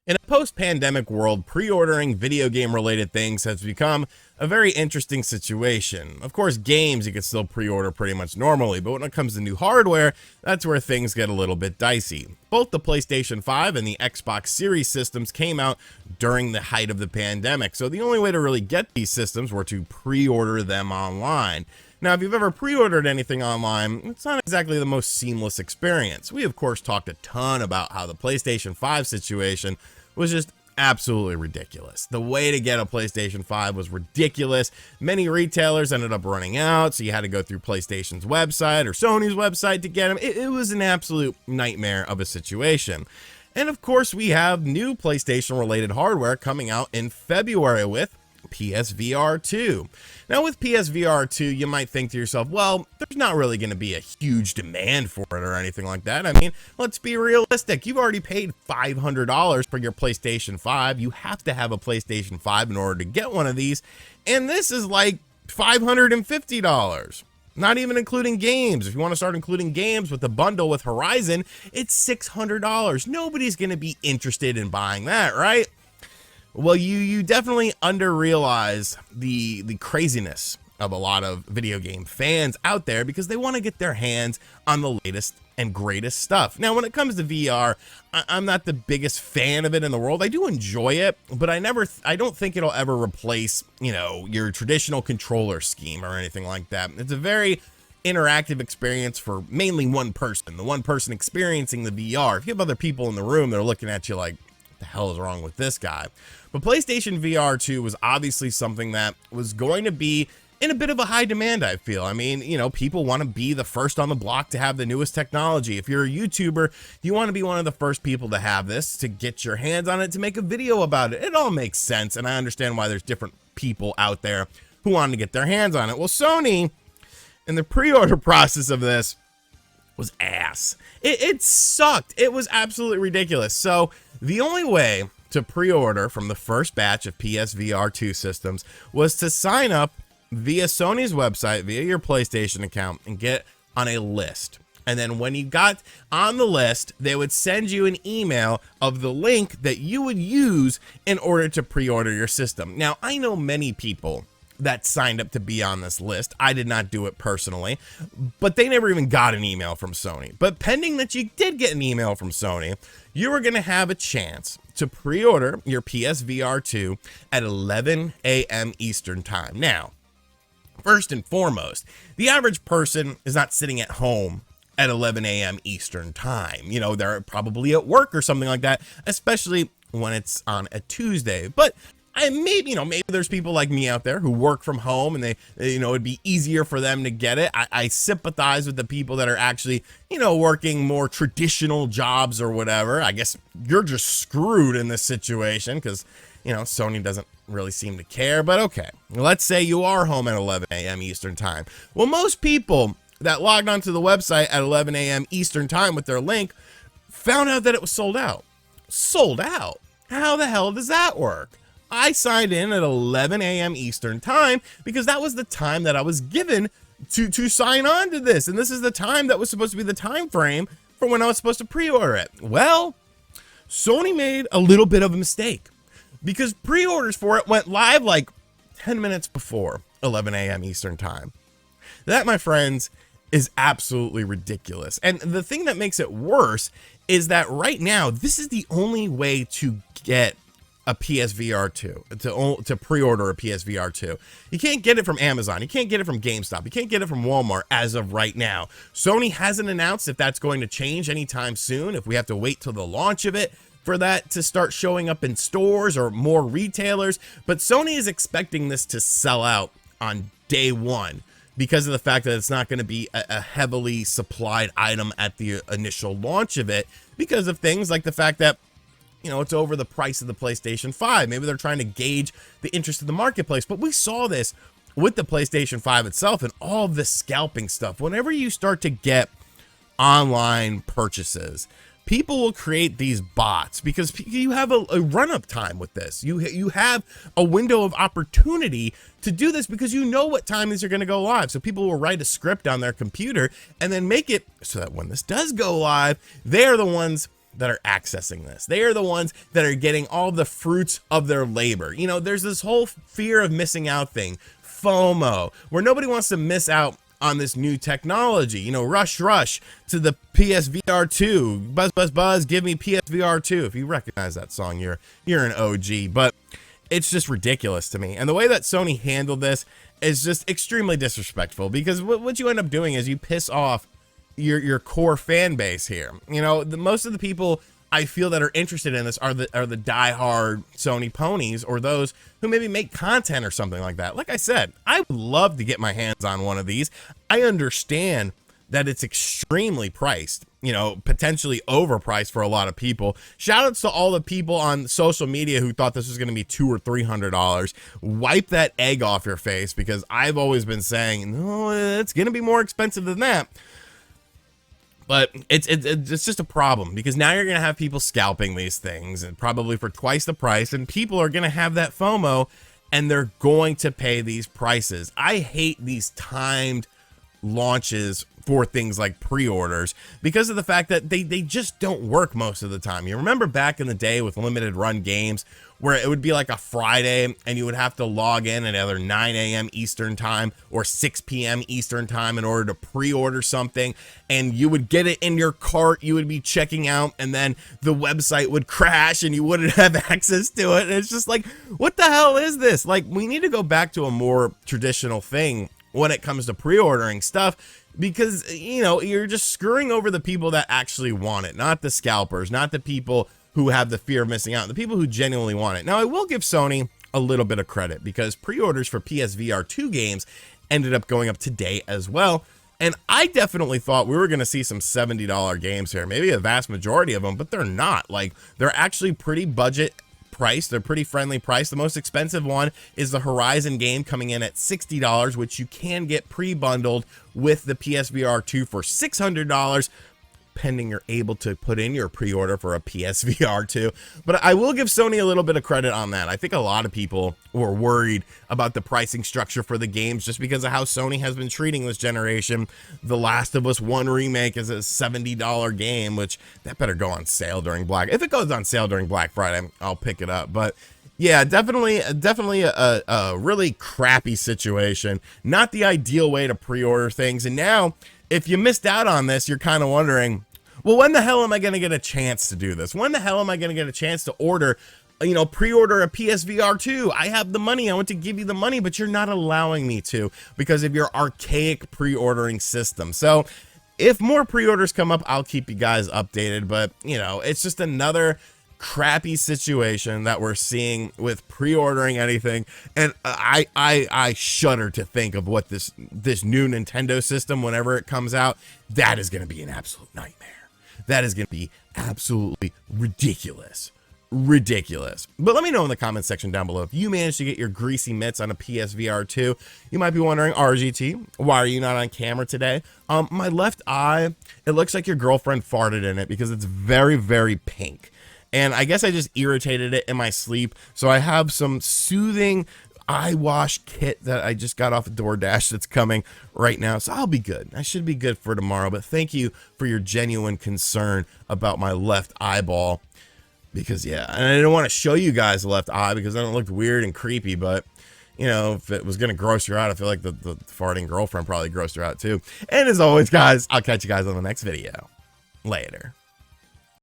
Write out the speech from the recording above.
In a post-pandemic world, pre-ordering video game related things has become a very interesting situation. Of course, games you can still pre-order pretty much normally, but when it comes to new hardware, that's where things get a little bit dicey. Both the PlayStation 5 and the Xbox Series systems came out during the height of the pandemic, so the only way to really get these systems were to pre-order them online. Now, if you've ever pre-ordered anything online, it's not exactly the most seamless experience. We, of course, talked a ton about how the PlayStation 5 situation was just absolutely ridiculous. The way to get a PlayStation 5 was ridiculous. Many retailers ended up running out, so you had to go through PlayStation's website or Sony's website to get them. It was an absolute nightmare of a situation. And of course, we have new PlayStation-related hardware coming out in February with PSVR 2. Now with PSVR 2, you might think to yourself, well, there's not really going to be a huge demand for it or anything like that. I mean, let's be realistic. You've already paid $500 for your PlayStation 5. You have to have a PlayStation 5 in order to get one of these. And this is like $550. Not even including games. If you want to start including games with the bundle with Horizon, it's $600. Nobody's going to be interested in buying that, right? Well, you definitely under-realize the craziness of a lot of video game fans out there because they want to get their hands on the latest and greatest stuff. Now, when it comes to VR, I'm not the biggest fan of it in the world. I do enjoy it, but I don't think it'll ever replace, your traditional controller scheme or anything like that. It's a very interactive experience for mainly one person, the one person experiencing the VR. If you have other people in the room, they're looking at you like, what the hell is wrong with this guy? But PlayStation VR 2 was obviously something that was going to be in a bit of a high demand, I feel. I mean, people want to be the first on the block to have the newest technology. If you're a YouTuber, you want to be one of the first people to have this, to get your hands on it, to make a video about it. It all makes sense, and I understand why there's different people out there who want to get their hands on it. Well, Sony, in the pre-order process of this, was ass. It sucked. It was absolutely ridiculous. So the only way to pre-order from the first batch of PSVR 2 systems was to sign up via Sony's website, via your PlayStation account, and get on a list. And then when you got on the list, they would send you an email of the link that you would use in order to pre-order your system. Now, I know many people that signed up to be on this list. I did not do it personally, but they never even got an email from Sony. But pending that you did get an email from Sony, you were going to have a chance to pre-order your PSVR 2 at 11 a.m. Eastern time. Now, first and foremost, the average person is not sitting at home at 11 a.m. Eastern time. They're probably at work or something like that, especially when it's on a Tuesday. But maybe there's people like me out there who work from home and they it'd be easier for them to get it. I sympathize with the people that are actually, working more traditional jobs or whatever. I guess you're just screwed in this situation because, Sony doesn't really seem to care, but okay. Let's say you are home at 11 a.m. Eastern time. Well, most people that logged onto the website at 11 a.m. Eastern time with their link found out that it was sold out. Sold out? How the hell does that work? I signed in at 11 a.m. Eastern time because that was the time that I was given to sign on to this. And this is the time that was supposed to be the time frame for when I was supposed to pre-order it. Well, Sony made a little bit of a mistake because pre-orders for it went live like 10 minutes before 11 a.m. Eastern time. That, my friends, is absolutely ridiculous. And the thing that makes it worse is that right now, this is the only way to get a PSVR 2, to pre-order a PSVR 2. You can't get it from Amazon. You can't get it from GameStop. You can't get it from Walmart as of right now. Sony hasn't announced if that's going to change anytime soon, if we have to wait till the launch of it for that to start showing up in stores or more retailers. But Sony is expecting this to sell out on day one because of the fact that it's not going to be a heavily supplied item at the initial launch of it because of things like the fact that it's over the price of the PlayStation 5. Maybe they're trying to gauge the interest of the marketplace. But we saw this with the PlayStation 5 itself and all of this scalping stuff. Whenever you start to get online purchases, people will create these bots because you have a run-up time with this. You have a window of opportunity to do this because you know what time these are going to go live. So people will write a script on their computer and then make it so that when this does go live, they're the ones that are accessing this. They are the ones that are getting all the fruits of their labor. You know, there's this whole fear of missing out thing, FOMO, where nobody wants to miss out on this new technology. You know, rush to the PSVR 2. Buzz, buzz, buzz, give me PSVR 2. If you recognize that song, you're an OG. But it's just ridiculous to me. And the way that Sony handled this is just extremely disrespectful, because what you end up doing is you piss off your core fan base here. You know, most of the people I feel that are interested in this are the diehard Sony ponies, or those who maybe make content or something like that. Like I said, I would love to get my hands on one of these. I understand that it's extremely priced, you know, potentially overpriced for a lot of people. Shout outs to all the people on social media who thought this was going to be $200 or $300. Wipe that egg off your face, because I've always been saying, no, it's going to be more expensive than that. But it's just a problem, because now you're going to have people scalping these things, and probably for twice the price, and people are going to have that FOMO, and they're going to pay these prices. I hate these timed launches for things like pre-orders, because of the fact that they just don't work most of the time. You remember back in the day with limited run games, where it would be like a Friday and you would have to log in at either 9 a.m. Eastern time or 6 p.m. Eastern time in order to pre-order something, and you would get it in your cart, you would be checking out, and then the website would crash and you wouldn't have access to it. And it's just like, what the hell is this? Like, we need to go back to a more traditional thing when it comes to pre-ordering stuff, because, you know, you're just screwing over the people that actually want it, not the scalpers, not the people who have the fear of missing out, the people who genuinely want it. Now, I will give Sony a little bit of credit, because pre-orders for PSVR 2 games ended up going up today as well. And I definitely thought we were going to see some $70 games here, maybe a vast majority of them, but they're not. Like, they're actually pretty budget priced. They're pretty friendly priced. The most expensive one is the Horizon game, coming in at $60, which you can get pre-bundled with the PSVR 2 for $600, pending you're able to put in your pre-order for a PSVR 2. But I will give Sony a little bit of credit on that. I think a lot of people were worried about the pricing structure for the games just because of how Sony has been treating this generation. The Last of Us 1 remake is a $70 game, which that better go on sale during if it goes on sale during Black Friday, I'll pick it up. But yeah, definitely a really crappy situation. Not the ideal way to pre-order things. And now, if you missed out on this, you're kind of wondering, well, when the hell am I going to get a chance to do this? When the hell am I going to get a chance to order, you know, pre-order a PSVR 2? I have the money. I want to give you the money, but you're not allowing me to, because of your archaic pre-ordering system. So if more pre-orders come up, I'll keep you guys updated. But, you know, it's just another crappy situation that we're seeing with pre-ordering anything, and I shudder to think of what this new Nintendo system, whenever it comes out, that is going to be an absolute nightmare. That is going to be absolutely ridiculous. But let me know in the comment section down below if you managed to get your greasy mitts on a PSVR 2. You might be wondering, RGT, why are you not on camera today? My left eye, it looks like your girlfriend farted in it, because it's very, very pink. And I guess I just irritated it in my sleep. So I have some soothing eye wash kit that I just got off of DoorDash that's coming right now. So I'll be good. I should be good for tomorrow. But thank you for your genuine concern about my left eyeball. Because, yeah, and I didn't want to show you guys the left eye because then it looked weird and creepy. But, you know, if it was going to gross you out, I feel like the farting girlfriend probably grossed her out too. And as always, guys, I'll catch you guys on the next video. Later.